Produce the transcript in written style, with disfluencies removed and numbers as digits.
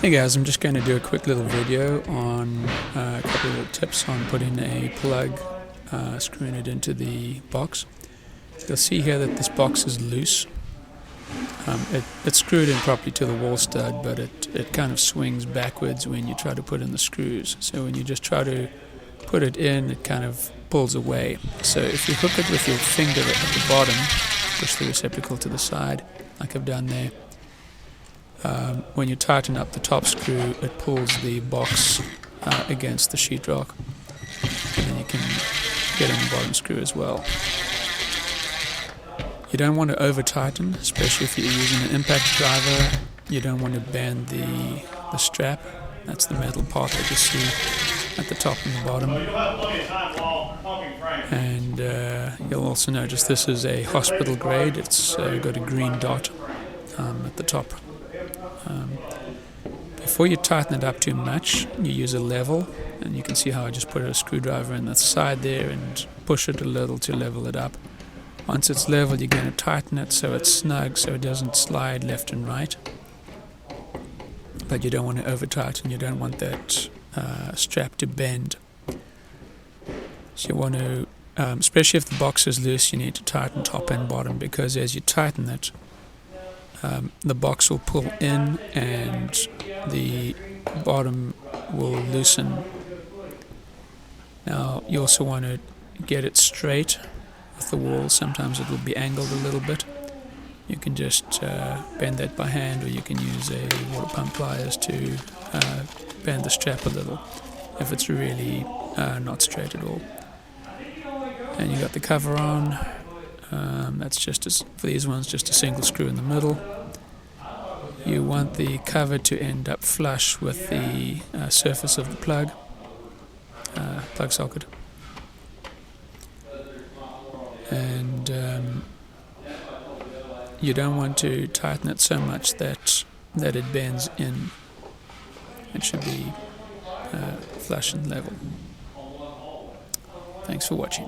Hey guys, I'm just going to do a quick little video on a couple of little tips on putting a plug, screwing it into the box. You'll see here that this box is loose. It's screwed in properly to the wall stud, but it kind of swings backwards when you try to put in the screws. So when you just try to put it in, it kind of pulls away. So if you hook it with your finger at the bottom, push the receptacle to the side, like I've done there. When you tighten up the top screw, it pulls the box against the sheetrock, and then you can get in the bottom screw as well. You don't want to over tighten, especially if you're using an impact driver. You don't want to bend the strap. That's the metal part that you see at the top and the bottom. And you'll also notice this is a hospital grade. It's got a green dot at the top. Before you tighten it up too much, you use a level, and you can see how I just put a screwdriver in the side there and push it a little to level it up. Once it's level, you're going to tighten it so it's snug, so it doesn't slide left and right. But you don't want to over tighten, you don't want that strap to bend. So you want to, especially if the box is loose, you need to tighten top and bottom, because as you tighten it, the box will pull in and the bottom will loosen. Now you also want to get it straight with the wall. Sometimes it will be angled a little bit. You can just bend that by hand, or you can use a water pump pliers to bend the strap a little if it's really not straight at all. And you got the cover on. That's just for these ones, just a single screw in the middle. You want the cover to end up flush with the surface of the plug socket. And you don't want to tighten it so much that it bends in. It should be flush and level. Thanks for watching.